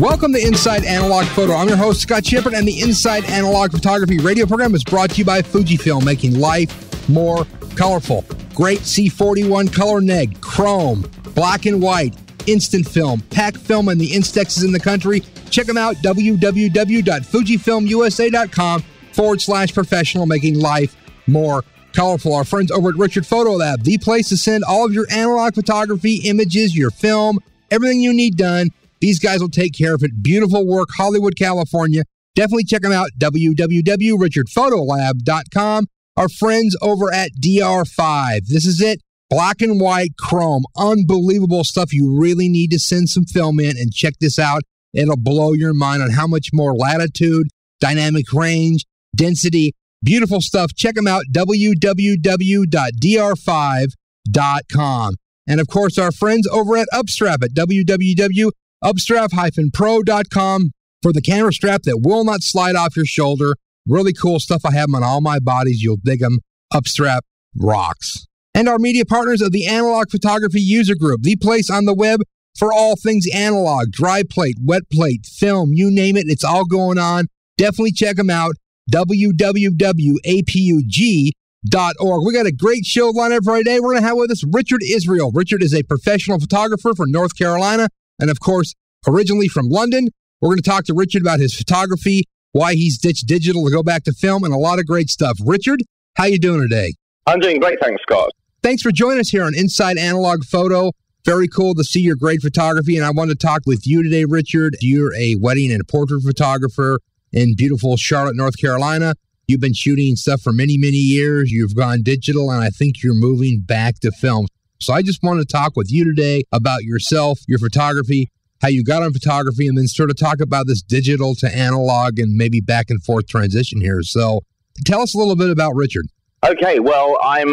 Welcome to Inside Analog Photo. I'm your host, Scott Shepard, and the Inside Analog Photography radio program is brought to you by Fujifilm, making life more colorful. Great C41 color neg, chrome, black and white, instant film, pack film, and the Instaxes in the country. Check them out, www.fujifilmusa.com/professional, making life more colorful. Our friends over at Richard Photo Lab, the place to send all of your analog photography, images, your film, everything you need done. These guys will take care of it. Beautiful work, Hollywood, California. Definitely check them out, www.richardphotolab.com. Our friends over at DR5. This is it. Black and white chrome. Unbelievable stuff. You really need to send some film in and check this out. It'll blow your mind on how much more latitude, dynamic range, density, beautiful stuff. Check them out, www.dr5.com. And of course, our friends over at Upstrap at www.upstrap-pro.com for the camera strap that will not slide off your shoulder. Really cool stuff. I have them on all my bodies. You'll dig them. Upstrap rocks. And our media partners of the Analog Photography User Group, the place on the web for all things analog, dry plate, wet plate, film, you name it. It's all going on. Definitely check them out. www.apug.org. We got a great show lined up for today. We're going to have with us Richard Israel. Richard is a professional photographer from North Carolina and, of course, originally from London. We're going to talk to Richard about his photography, why he's ditched digital to go back to film, and a lot of great stuff. Richard, how you doing today? I'm doing great, thanks, Scott. Thanks for joining us here on Inside Analog Photo. Very cool to see your great photography, and I want to talk with you today, Richard. You're a wedding and portrait photographer in beautiful Charlotte, North Carolina. You've been shooting stuff for many, many years. You've gone digital, and I think you're moving back to film. So I just want to talk with you today about yourself, your photography, how you got on photography, and then sort of talk about this digital to analog and maybe back and forth transition here. So tell us a little bit about Richard. Okay, well, as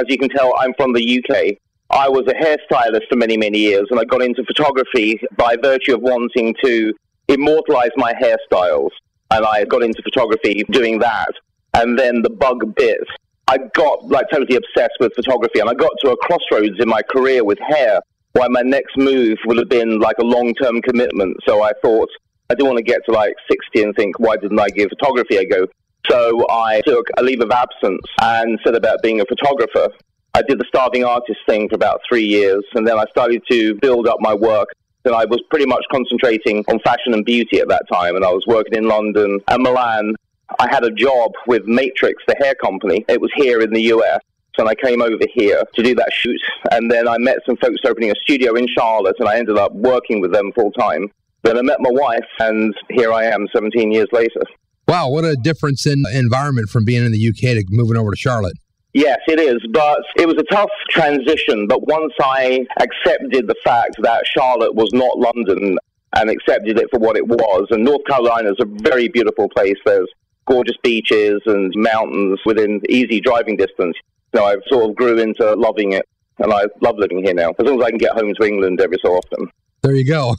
you can tell, I'm from the UK. I was a hairstylist for many, many years, and I got into photography by virtue of wanting to immortalize my hairstyles. And I got into photography doing that. And then the bug bit. I got totally obsessed with photography, and I got to a crossroads in my career with hair, where my next move would have been like a long-term commitment. So I thought, I didn't want to get to 60 and think, why didn't I give photography a go? So I took a leave of absence and set about being a photographer. I did the starving artist thing for about 3 years, and then I started to build up my work. And I was pretty much concentrating on fashion and beauty at that time, and I was working in London and Milan. I had a job with Matrix, the hair company. It was here in the US, and I came over here to do that shoot. And then I met some folks opening a studio in Charlotte, and I ended up working with them full time. Then I met my wife, and here I am 17 years later. Wow, what a difference in environment from being in the UK to moving over to Charlotte. Yes, it is, but it was a tough transition. But once I accepted the fact that Charlotte was not London and accepted it for what it was, and North Carolina is a very beautiful place. There's gorgeous beaches and mountains within easy driving distance. So I sort of grew into loving it, and I love living here now, as long as I can get home to England every so often. There you go.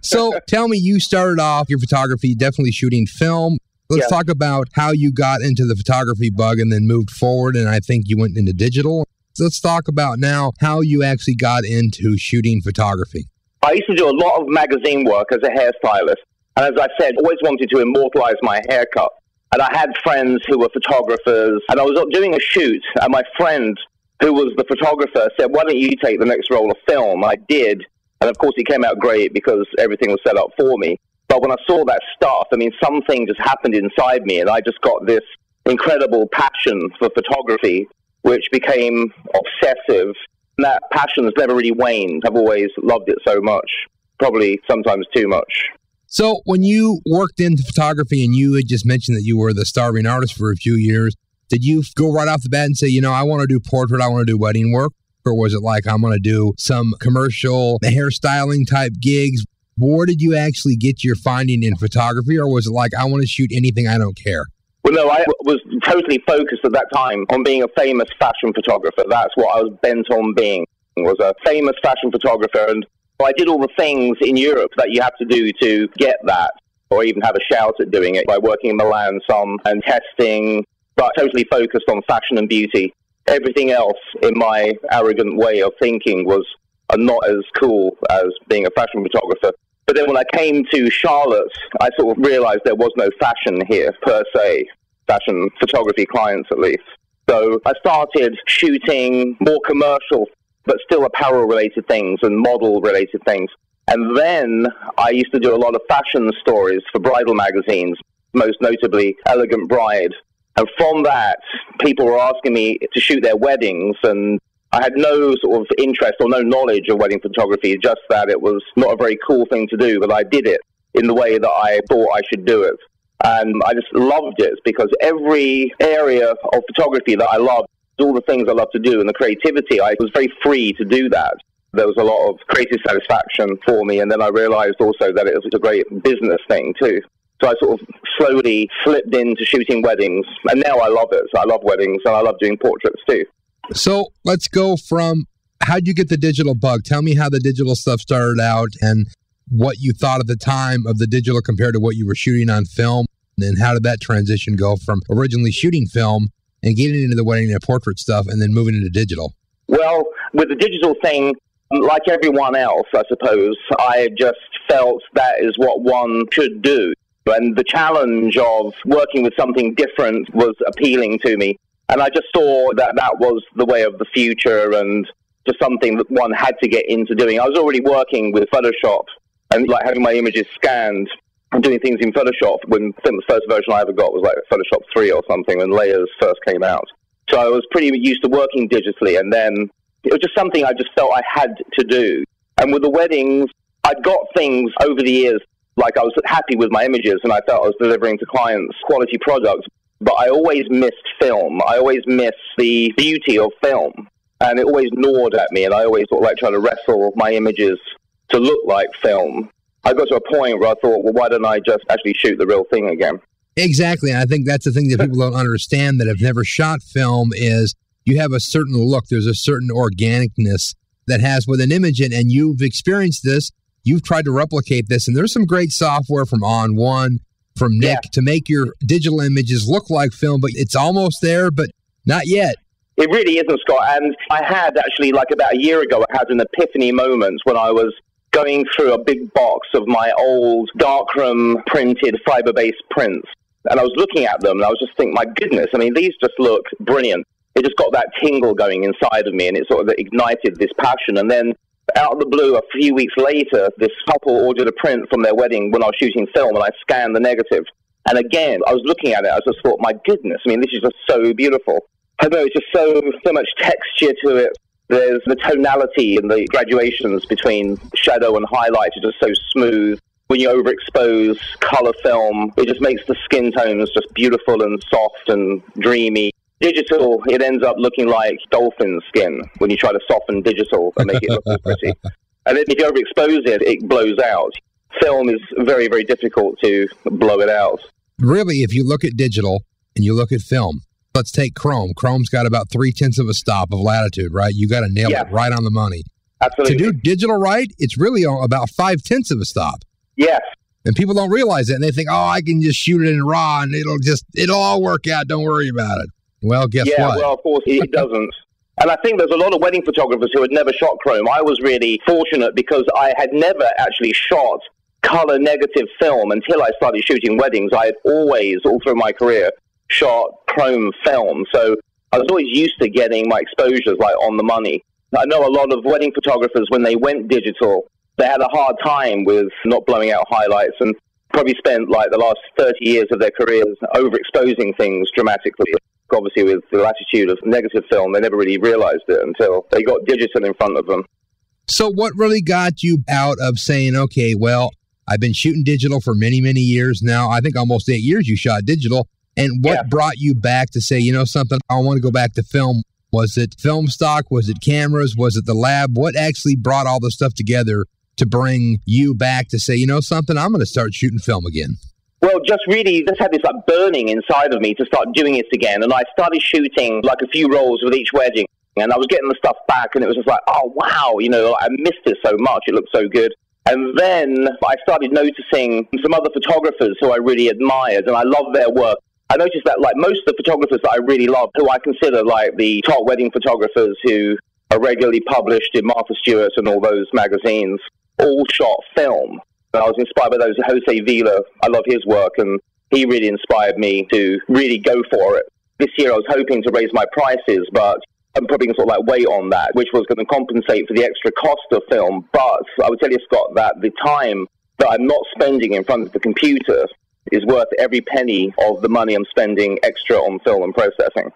So tell me, you started off your photography definitely shooting film. Let's talk about how you got into the photography bug and then moved forward, and I think you went into digital. So let's talk about now how you actually got into shooting photography. I used to do a lot of magazine work as a hairstylist, and as I said, always wanted to immortalize my haircut. And I had friends who were photographers, and I was doing a shoot, and my friend who was the photographer said, why don't you take the next roll of film? I did, and of course it came out great because everything was set up for me. But when I saw that stuff, something just happened inside me, and I just got this incredible passion for photography, which became obsessive. And that passion has never really waned. I've always loved it so much, probably sometimes too much. So when you worked into photography and you had just mentioned that you were the starving artist for a few years, did you go right off the bat and say, I want to do portrait, I want to do wedding work? Or was it like, I'm going to do some commercial hairstyling type gigs? Where did you actually get your finding in photography? Or was it like, I want to shoot anything, I don't care? Well, no, I was totally focused at that time on being a famous fashion photographer. That's what I was bent on being, was a famous fashion photographer. And I did all the things in Europe that you have to do to get that, or even have a shout at doing it, by working in Milan some and testing, but totally focused on fashion and beauty. Everything else, in my arrogant way of thinking, was not as cool as being a fashion photographer. But then when I came to Charlotte, I sort of realized there was no fashion here, per se, fashion photography clients at least. So I started shooting more commercial, but still apparel-related things and model-related things. And then I used to do a lot of fashion stories for bridal magazines, most notably Elegant Bride. And from that, people were asking me to shoot their weddings, and I had no sort of interest or no knowledge of wedding photography, just that it was not a very cool thing to do, but I did it in the way that I thought I should do it. And I just loved it because every area of photography that I loved, all the things I love to do and the creativity, I was very free to do that. There was a lot of creative satisfaction for me, and then I realized also that it was a great business thing too. So I sort of slowly slipped into shooting weddings, and now I love it. I love weddings, and I love doing portraits too. So let's go from, how'd you get the digital bug? Tell me how the digital stuff started out and what you thought at the time of the digital compared to what you were shooting on film. And then how did that transition go from originally shooting film and getting into the wedding and portrait stuff and then moving into digital? Well, with the digital thing, like everyone else, I suppose, I just felt that is what one should do. And the challenge of working with something different was appealing to me. And I just saw that that was the way of the future and just something that one had to get into doing. I was already working with Photoshop and like having my images scanned and doing things in Photoshop when I think the first version I ever got was like Photoshop 3 or something when Layers first came out. So I was pretty used to working digitally, and then it was just something I just felt I had to do. And with the weddings, I'd got things over the years, like I was happy with my images and I felt I was delivering to clients quality products, but I always missed film. I always missed the beauty of film, and it always gnawed at me, and I always sort of like trying to wrestle my images to look like film. I got to a point where I thought, well, why don't I just actually shoot the real thing again? Exactly. And I think that's the thing that people don't understand that have never shot film is you have a certain look. There's a certain organicness that has with an image, and you've experienced this. You've tried to replicate this, and there's some great software from On1, from Nick, to make your digital images look like film, but it's almost there, but not yet. It really isn't, Scott. And I had actually, like about a year ago, I had an epiphany moment when I was going through a big box of my old darkroom printed fiber-based prints. And I was looking at them, and I was just thinking, my goodness, I mean, these just look brilliant. It just got that tingle going inside of me, and it sort of ignited this passion. And then out of the blue, a few weeks later, this couple ordered a print from their wedding when I was shooting film, and I scanned the negative. And again, I was looking at it, I just thought, my goodness, I mean, this is just so beautiful. I know, it's just so much texture to it. There's the tonality and the graduations between shadow and highlight are just so smooth. When you overexpose color film, it just makes the skin tones just beautiful and soft and dreamy. Digital, it ends up looking like dolphin skin when you try to soften digital and make it look all pretty. And then if you overexpose it, it blows out. Film is very, very difficult to blow it out. Really, if you look at digital and you look at film, let's take Chrome. Chrome's got about 0.3 of a stop of latitude, right? You got to nail it right on the money. Absolutely. To do digital right, it's really about 0.5 of a stop. Yes. And people don't realize that. And they think, oh, I can just shoot it in RAW and it'll all work out. Don't worry about it. Well, guess what? Yeah, well, of course, it doesn't. And I think there's a lot of wedding photographers who had never shot Chrome. I was really fortunate because I had never actually shot color negative film until I started shooting weddings. I had always, all through my career, shot Chrome film. So I was always used to getting my exposures like on the money. I know a lot of wedding photographers, when they went digital, they had a hard time with not blowing out highlights and probably spent like the last 30 years of their careers overexposing things dramatically. Obviously, with the latitude of negative film, they never really realized it until they got digital in front of them. So what really got you out of saying, okay, well, I've been shooting digital for many, many years now. I think almost 8 years you shot digital. And what brought you back to say, you know something, I want to go back to film? Was it film stock? Was it cameras? Was it the lab? What actually brought all this stuff together to bring you back to say, you know something, I'm going to start shooting film again? Well, just had this like burning inside of me to start doing it again. And I started shooting like a few rolls with each wedding. And I was getting the stuff back, and it was just like, oh, wow, you know, I missed this so much. It looked so good. And then I started noticing some other photographers who I really admired, and I love their work. I noticed that like most of the photographers that I really love, who I consider like the top wedding photographers who are regularly published in Martha Stewart and all those magazines, all shot film. I was inspired by those. Jose Vila, I love his work, and he really inspired me to really go for it. This year I was hoping to raise my prices, but I'm probably going to sort of like wait on that, which was going to compensate for the extra cost of film. But I would tell you, Scott, that the time that I'm not spending in front of the computer is worth every penny of the money I'm spending extra on film and processing.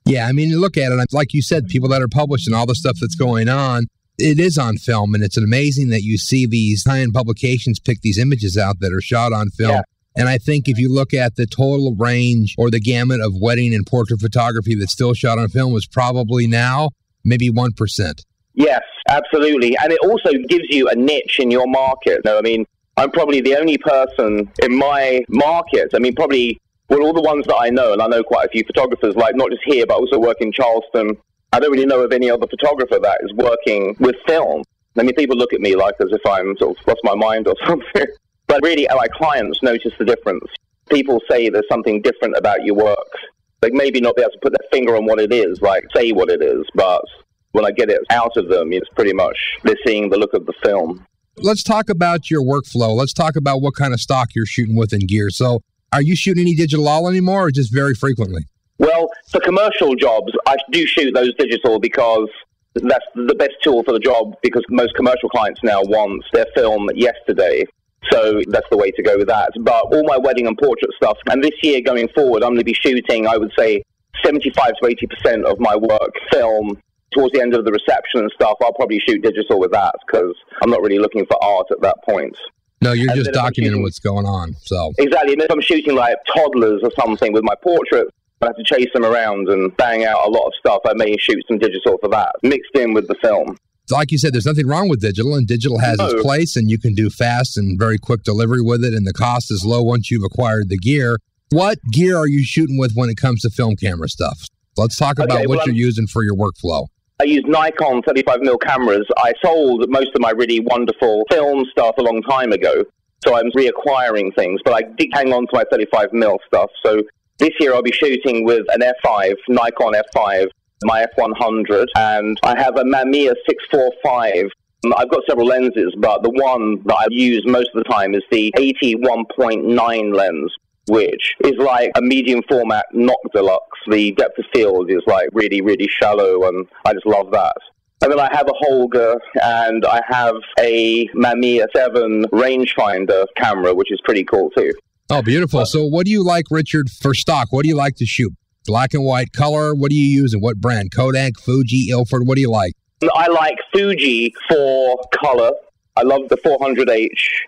Yeah, I mean, you look at it, like you said, people that are publishing all the stuff that's going on, it is on film, and it's amazing that you see these high-end publications pick these images out that are shot on film. Yeah. And I think if you look at the total range or the gamut of wedding and portrait photography that's still shot on film is probably now maybe 1%. Yes, absolutely. And it also gives you a niche in your market. No, I mean, I'm probably the only person in my market. I mean, probably, well, all the ones that I know, and I know quite a few photographers, like not just here, but I also work in Charleston. I don't really know of any other photographer that is working with film. I mean, people look at me like as if I'm sort of lost my mind or something. But really, my clients notice the difference. People say there's something different about your work. They maybe not be able to put their finger on what it is, like say what it is, but when I get it out of them, it's pretty much they're seeing the look of the film. Let's talk about your workflow. Let's talk about what kind of stock you're shooting with in gear. So are you shooting any digital all anymore or just very frequently? Well, for commercial jobs, I do shoot those digital because that's the best tool for the job, because most commercial clients now want their film yesterday. So that's the way to go with that. But all my wedding and portrait stuff, and this year going forward, I'm going to be shooting, I would say, 75 to 80% of my work film. Towards the end of the reception and stuff, I'll probably shoot digital with that because I'm not really looking for art at that point. No, you're just documenting what's going on. So exactly. And if I'm shooting like toddlers or something with my portrait, I have to chase them around and bang out a lot of stuff. I may shoot some digital for that, mixed in with the film. Like you said, there's nothing wrong with digital, and digital has its place, and you can do fast and very quick delivery with it, and the cost is low once you've acquired the gear. What gear are you shooting with when it comes to film camera stuff? Let's talk about what you're using for your workflow. I use Nikon 35mm cameras. I sold most of my really wonderful film stuff a long time ago, so I'm reacquiring things, but I did hang on to my 35mm stuff. So this year I'll be shooting with an F5, Nikon F5, my F100, and I have a Mamiya 645. I've got several lenses, but the one that I use most of the time is the 81.9 lens, which is like a medium format Nock Deluxe. The depth of field is like really, really shallow, and I just love that. And then I have a Holga, and I have a Mamiya 7 rangefinder camera, which is pretty cool too. Oh, beautiful. So what do you like, Richard, for stock? What do you like to shoot? Black and white, color? What do you use and what brand? Kodak, Fuji, Ilford? What do you like? I like Fuji for color. I love the 400H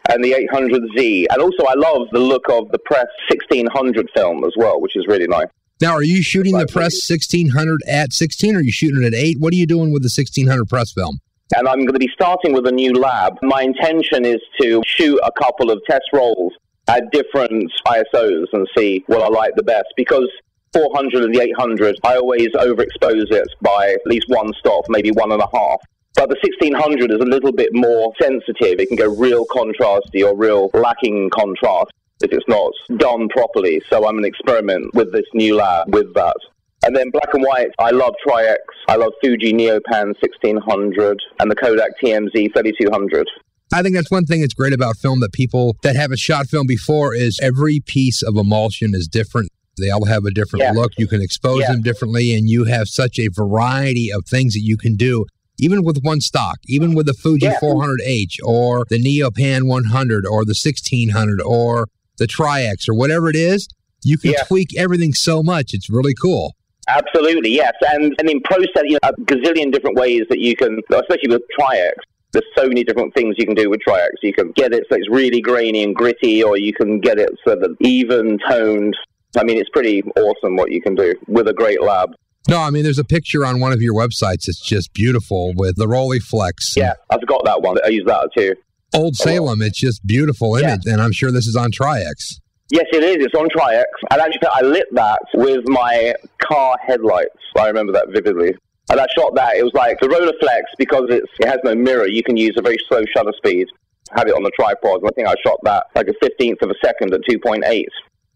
and the 800Z. And also I love the look of the Press 1600 film as well, which is really nice. Now, are you shooting the Press 1600 at 16 or are you shooting it at 8? What are you doing with the 1600 Press film? And I'm going to be starting with a new lab. My intention is to shoot a couple of test rolls at different ISOs and see what I like the best, because 400 and the 800, I always overexpose it by at least one stop, maybe 1.5. But the 1600 is a little bit more sensitive. It can go real contrasty or real lacking in contrast if it's not done properly. So I'm going to experiment with this new lab with that. And then black and white, I love Tri-X. I love Fuji Neopan 1600 and the Kodak TMZ 3200. I think that's one thing that's great about film that people that haven't shot film before is every piece of emulsion is different. They all have a different look. You can expose them differently, and you have such a variety of things that you can do, even with one stock, even with the Fuji 400H or the Neopan 100 or the 1600 or the Tri-X or whatever it is. You can tweak everything so much. It's really cool. Absolutely, yes. And in process, a gazillion different ways that you can, especially with Tri-X, there's so many different things you can do with Tri-X. You can get it so it's really grainy and gritty, or you can get it so that even toned. I mean, it's pretty awesome what you can do with a great lab. No, I mean, there's a picture on one of your websites that's just beautiful with the Rolleiflex. Yeah, I've got that one. I use that too. Old Salem, it's just beautiful image, and I'm sure this is on Tri-X. Yes, it is. It's on Tri-X. And actually, I lit that with my car headlights. I remember that vividly. And I shot that. It was like the Rolleiflex, because it has no mirror, you can use a very slow shutter speed. Have it on the tripod. I think I shot that like a 15th of a second at 2.8.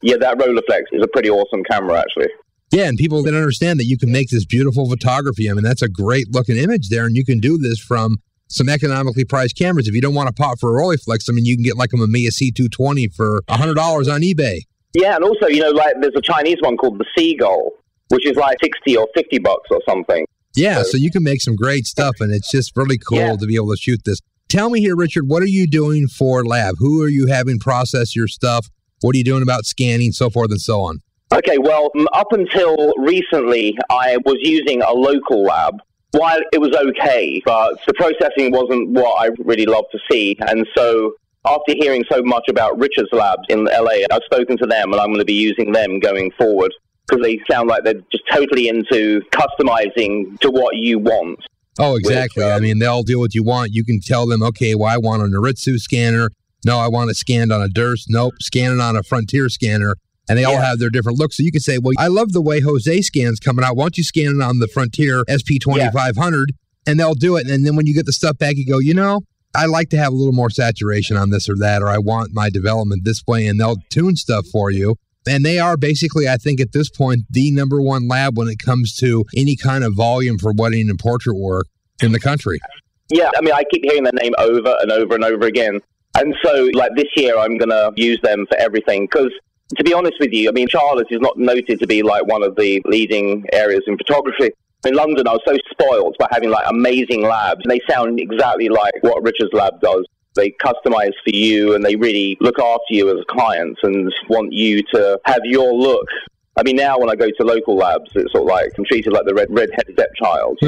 Yeah, that Rolleiflex is a pretty awesome camera, actually. Yeah, and people didn't understand that you can make this beautiful photography. I mean, that's a great looking image there, and you can do this from some economically priced cameras. If you don't want to pop for a Rolleiflex, I mean, you can get like a Mamiya C220 for $100 on eBay. Yeah, and also, like there's a Chinese one called the Seagull, which is like $60 or $50 or something. Yeah, so you can make some great stuff, and it's just really cool to be able to shoot this. Tell me here, Richard, what are you doing for lab? Who are you having process your stuff? What are you doing about scanning, so forth and so on? Okay, well, up until recently, I was using a local lab. While it was okay, but the processing wasn't what I really loved to see. And so after hearing so much about Richard's labs in LA, I've spoken to them, and I'm going to be using them going forward because they sound like they're just totally into customizing to what you want. Oh, exactly. I mean, they'll do what you want. You can tell them, okay, well, I want a Noritsu scanner. No, I want it scanned on a Durst. Nope, scan it on a Frontier scanner. And they all have their different looks. So you can say, well, I love the way Jose scans coming out. Why don't you scan it on the Frontier SP2500? And they'll do it. And then when you get the stuff back, you go, I like to have a little more saturation on this or that, or I want my development this way. And they'll tune stuff for you. And they are basically, I think at this point, the number one lab when it comes to any kind of volume for wedding and portrait work in the country. Yeah, I mean, I keep hearing their name over and over and over again. And so, like this year, I'm going to use them for everything because, to be honest with you, I mean, Charlotte is not noted to be like one of the leading areas in photography. In London, I was so spoiled by having like amazing labs, and they sound exactly like what Richard's lab does. They customize for you, and they really look after you as a client and want you to have your look. I mean, now when I go to local labs, it's sort of like I'm treated like the red-headed stepchild,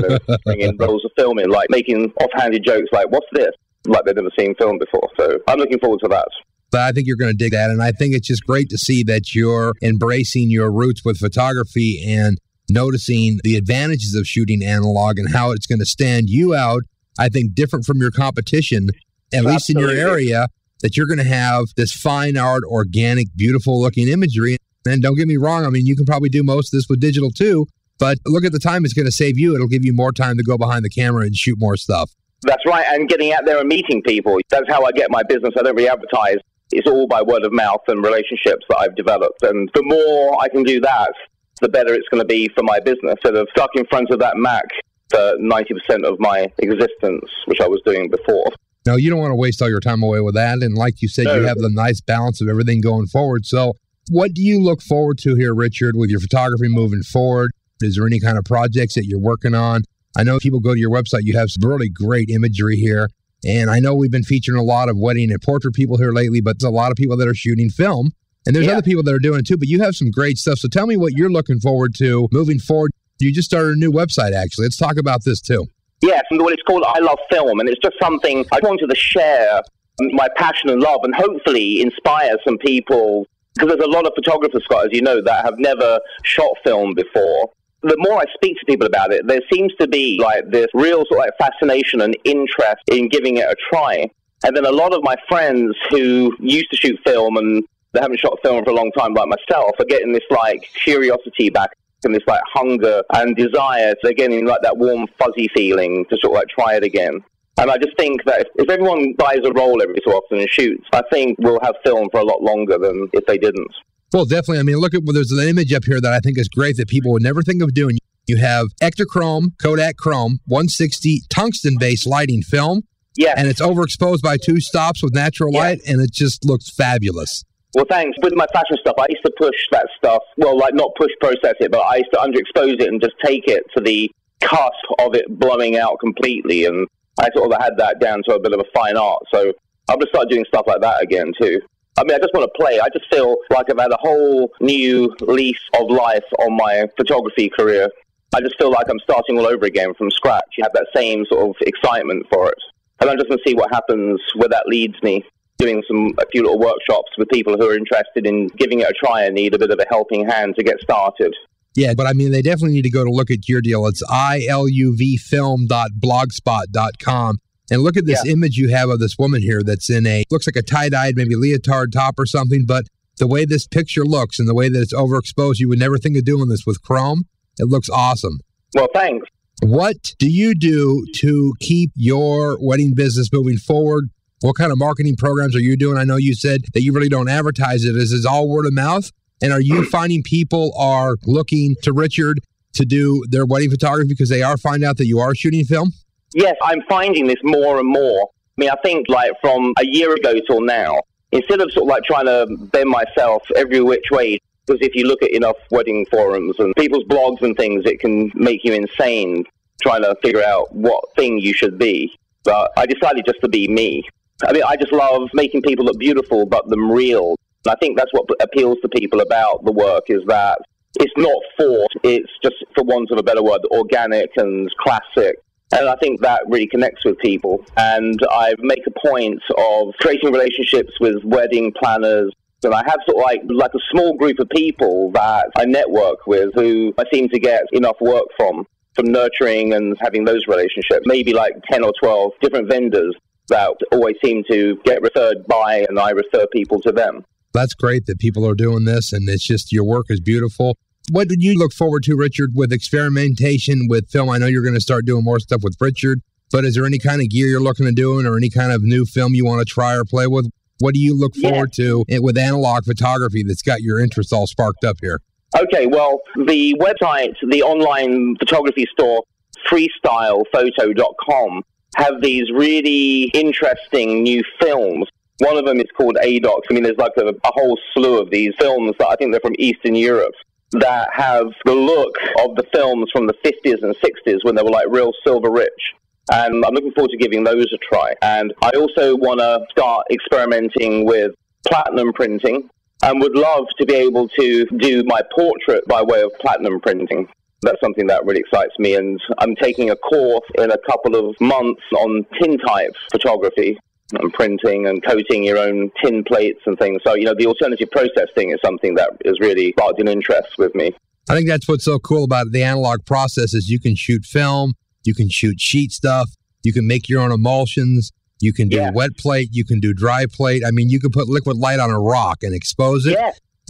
bringing rolls of film in, like making offhanded jokes like, what's this? Like they've never seen film before. So I'm looking forward to that. But I think you're going to dig that. And I think it's just great to see that you're embracing your roots with photography and noticing the advantages of shooting analog and how it's going to stand you out, I think, different from your competition, at least in your area, that you're going to have this fine art, organic, beautiful looking imagery. And don't get me wrong, I mean, you can probably do most of this with digital too, but look at the time it's going to save you. It'll give you more time to go behind the camera and shoot more stuff. That's right. And getting out there and meeting people. That's how I get my business. I don't really advertise. It's all by word of mouth and relationships that I've developed. And the more I can do that, the better it's going to be for my business. Instead of stuck in front of that Mac for 90% of my existence, which I was doing before. No, you don't want to waste all your time away with that. And like you said, you have the nice balance of everything going forward. So what do you look forward to here, Richard, with your photography moving forward? Is there any kind of projects that you're working on? I know people go to your website. You have some really great imagery here. And I know we've been featuring a lot of wedding and portrait people here lately, but there's a lot of people that are shooting film. And there's other people that are doing it too, but you have some great stuff. So tell me what you're looking forward to moving forward. You just started a new website, actually. Let's talk about this too. Yes, and what it's called I Love Film. And it's just something I wanted to share my passion and love and hopefully inspire some people. Because there's a lot of photographers, Scott, as you know, that have never shot film before. The more I speak to people about it, there seems to be like this real sort of like fascination and interest in giving it a try. And then a lot of my friends who used to shoot film and they haven't shot film for a long time like myself are getting this like curiosity back and this like hunger and desire. They're getting like that warm, fuzzy feeling to sort of like try it again. And I just think that if everyone buys a roll every so often and shoots, I think we'll have film for a lot longer than if they didn't. Well, definitely. I mean, look at, there's an image up here that I think is great that people would never think of doing. You have Ektachrome, Kodak Chrome, 160 tungsten-based lighting film. Yeah. And it's overexposed by 2 stops with natural light, and it just looks fabulous. Well, thanks. With my fashion stuff, I used to push that stuff, well, like not process it, but I used to underexpose it and just take it to the cusp of it blowing out completely. And I sort of had that down to a bit of a fine art. So I've just started doing stuff like that again, too. I mean, I just want to play. I just feel like I've had a whole new lease of life on my photography career. I just feel like I'm starting all over again from scratch. You have that same sort of excitement for it. And I'm just going to see what happens, where that leads me. Doing a few little workshops with people who are interested in giving it a try and need a bit of a helping hand to get started. Yeah, but I mean, they definitely need to go to look at your deal. It's iluvfilm.blogspot.com. And look at this image you have of this woman here that's in looks like a tie-dyed, maybe leotard top or something, but the way this picture looks and the way that it's overexposed, you would never think of doing this with chrome. It looks awesome. Well, thanks. What do you do to keep your wedding business moving forward? What kind of marketing programs are you doing? I know you said that you really don't advertise it. Is it all word of mouth? And are you finding people are looking to Richard to do their wedding photography because they are finding out that you are shooting film? Yes, I'm finding this more and more. I mean, I think like from a year ago till now, instead of sort of like trying to bend myself every which way, because if you look at enough wedding forums and people's blogs and things, it can make you insane trying to figure out what thing you should be. But I decided just to be me. I mean, I just love making people look beautiful, but them real. And I think that's what appeals to people about the work, is that it's not forced. It's just, for want of a better word, organic and classic. And I think that really connects with people. And I make a point of creating relationships with wedding planners. And I have sort of like a small group of people that I network with who I seem to get enough work from nurturing and having those relationships. Maybe like 10 or 12 different vendors that always seem to get referred by, and I refer people to them. That's great that people are doing this, and it's just, your work is beautiful. What did you look forward to, Richard, with experimentation with film? I know you're going to start doing more stuff with Richard, but is there any kind of gear you're looking to doing, or any kind of new film you want to try or play with? What do you look forward to with analog photography that's got your interest all sparked up here? Okay, well, the website, the online photography store, freestylephoto.com, have these really interesting new films. One of them is called ADOX. I mean, there's like a whole slew of these films that I think they're from Eastern Europe that have the look of the films from the 50s and 60s when they were like real silver rich. And I'm looking forward to giving those a try. And I also want to start experimenting with platinum printing and would love to be able to do my portrait by way of platinum printing. That's something that really excites me. And I'm taking a course in a couple of months on tintype photography and printing and coating your own tin plates and things. So, you know, the alternative process thing is something that is really sparked an interest with me. I think that's what's so cool about the analog process is you can shoot film, you can shoot sheet stuff, you can make your own emulsions, you can do wet plate, you can do dry plate. I mean, you can put liquid light on a rock and expose it,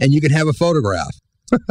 and you can have a photograph.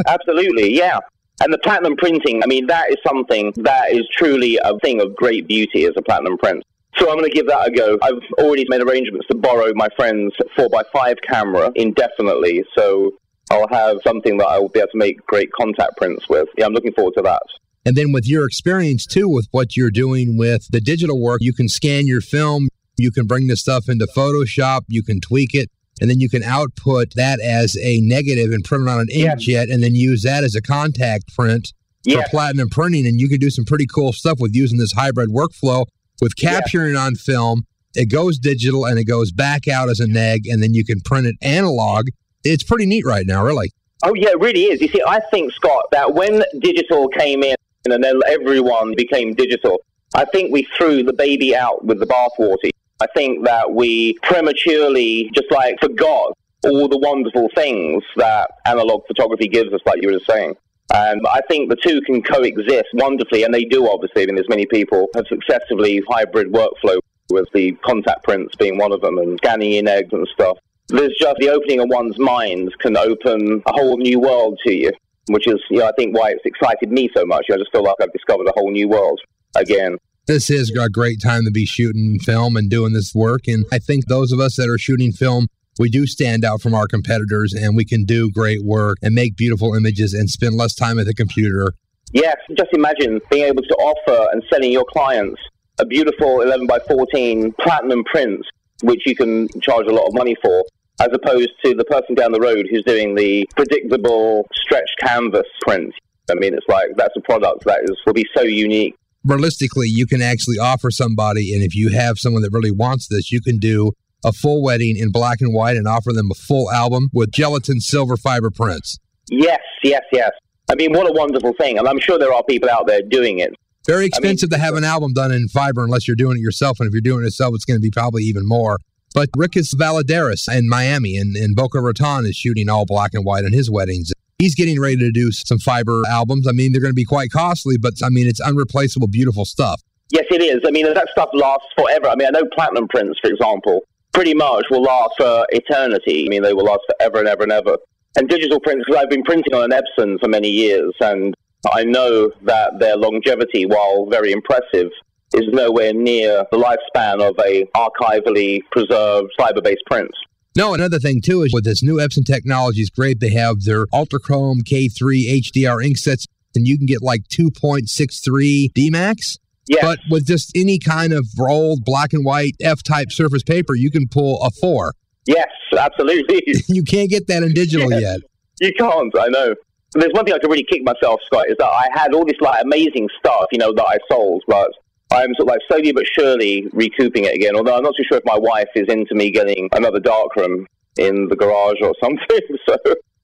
Absolutely, yeah. And the platinum printing, I mean, that is something that is truly a thing of great beauty as a platinum print. So I'm going to give that a go. I've already made arrangements to borrow my friend's 4x5 camera indefinitely, so I'll have something that I will be able to make great contact prints with. Yeah, I'm looking forward to that. And then with your experience, too, with what you're doing with the digital work, you can scan your film, you can bring this stuff into Photoshop, you can tweak it, and then you can output that as a negative and print it on an inkjet, and then use that as a contact print for platinum printing. And you can do some pretty cool stuff with using this hybrid workflow with capturing on film. It goes digital and it goes back out as a neg, and then you can print it analog. It's pretty neat right now, really. Oh, yeah, it really is. You see, I think, Scott, that when digital came in and then everyone became digital, I think we threw the baby out with the bathwater. I think that we prematurely just like forgot all the wonderful things that analog photography gives us, like you were saying. And I think the two can coexist wonderfully, and they do, obviously. I mean, there's many people have successfully hybrid workflow, with the contact prints being one of them, and scanning in eggs and stuff. There's just the opening of one's mind can open a whole new world to you, which is, you know, I think why it's excited me so much. I just feel like I've discovered a whole new world again. This is a great time to be shooting film and doing this work. And I think those of us that are shooting film, we do stand out from our competitors, and we can do great work and make beautiful images and spend less time at the computer. Yes, just imagine being able to offer and selling your clients a beautiful 11x14 platinum print, which you can charge a lot of money for, as opposed to the person down the road who's doing the predictable stretched canvas print. I mean, it's like, that's a product that will be so unique. Realistically, you can actually offer somebody, and if you have someone that really wants this, you can do a full wedding in black and white and offer them a full album with gelatin silver fiber prints. Yes. I mean, what a wonderful thing. And I'm sure there are people out there doing it. Very expensive to have an album done in fiber unless you're doing it yourself. And if you're doing it yourself, it's going to be probably even more. But Rickus Valadares in Miami and in Boca Raton is shooting all black and white on his weddings. He's getting ready to do some fiber albums. I mean, they're going to be quite costly, but I mean, it's unreplaceable, beautiful stuff. Yes, it is. I mean, that stuff lasts forever. I mean, I know platinum prints, for example, pretty much will last for eternity. I mean, they will last forever and ever and ever. And digital prints, because I've been printing on an Epson for many years, and I know that their longevity, while very impressive, is nowhere near the lifespan of a archivally preserved fiber-based print. No, another thing, too, is with this new Epson technology is great. They have their Ultrachrome K3 HDR ink sets, and you can get like 2.63 D-Max. Yes. But with just any kind of rolled black and white F-type surface paper, you can pull a 4. Yes, absolutely. You can't get that in digital yet. You can't, I know. There's one thing I could really kick myself, Scott, is that I had all this like amazing stuff, that I sold, but I'm sort of like slowly but surely recouping it again. Although I'm not too sure if my wife is into me getting another darkroom in the garage or something, so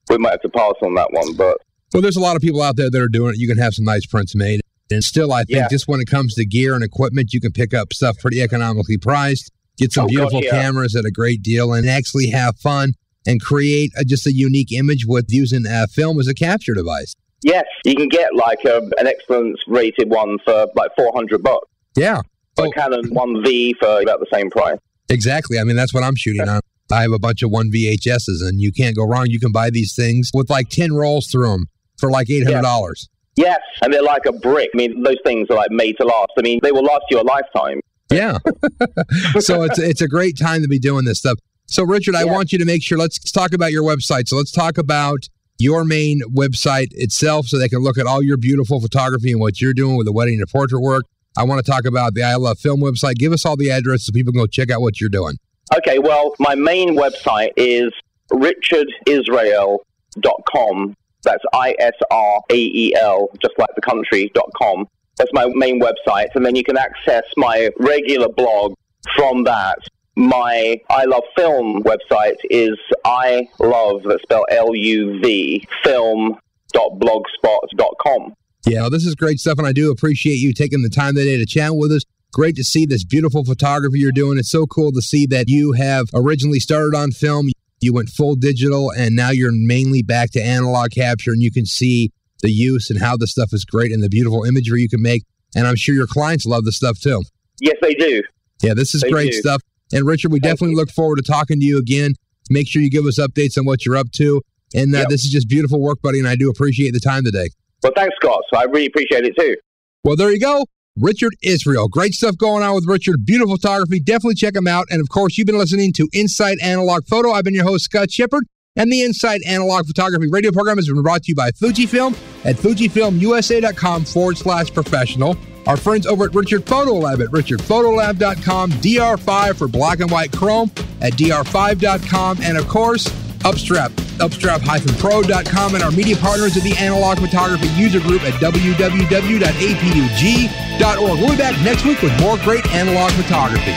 we might have to pass on that one. But well, there's a lot of people out there that are doing it. You can have some nice prints made. And still, I think just when it comes to gear and equipment, you can pick up stuff pretty economically priced, get some beautiful cameras at a great deal, and actually have fun and create just a unique image with using film as a capture device. Yes, you can get like an excellent rated one for like $400. Yeah. A Canon 1V for about the same price. Exactly. I mean, that's what I'm shooting on. I have a bunch of 1 VHSs, and you can't go wrong. You can buy these things with like 10 rolls through them for like $800. Yes, and they're like a brick. I mean, those things are like made to last. I mean, they will last you a lifetime. Yeah. So it's a great time to be doing this stuff. So, Richard, I want you to make sure, let's talk about your website. So let's talk about your main website itself so they can look at all your beautiful photography and what you're doing with the wedding and portrait work. I want to talk about the I Love Film website. Give us all the address so people can go check out what you're doing. Okay, well, my main website is richardisrael.com. That's ISRAEL, just like the country.com. That's my main website. And then you can access my regular blog from that. My I Love Film website is that's spelled L-U-V, film.blogspot.com. Yeah, this is great stuff, and I do appreciate you taking the time today to chat with us. Great to see this beautiful photography you're doing. It's so cool to see that you have originally started on film, you went full digital, and now you're mainly back to analog capture, and you can see the use and how the stuff is great and the beautiful imagery you can make. And I'm sure your clients love the stuff too. Yes, they do. Yeah, this is great stuff. And Richard, we definitely look forward to talking to you again. Make sure you give us updates on what you're up to. And this is just beautiful work, buddy, and I do appreciate the time today. Well, thanks, Scott. I really appreciate it too. Well, there you go. Richard Israel. Great stuff going on with Richard. Beautiful photography. Definitely check him out. And of course, you've been listening to Inside Analog Photo. I've been your host, Scott Shepard. And the Inside Analog Photography radio program has been brought to you by Fujifilm at FujifilmUSA.com/professional. Our friends over at Richard Photo Lab at RichardPhotoLab.com. DR5 for black and white chrome at DR5.com. And of course, Upstrap-Pro.com, and our media partners at the Analog Photography User Group at www.apug.org. We'll be back next week with more great analog photography.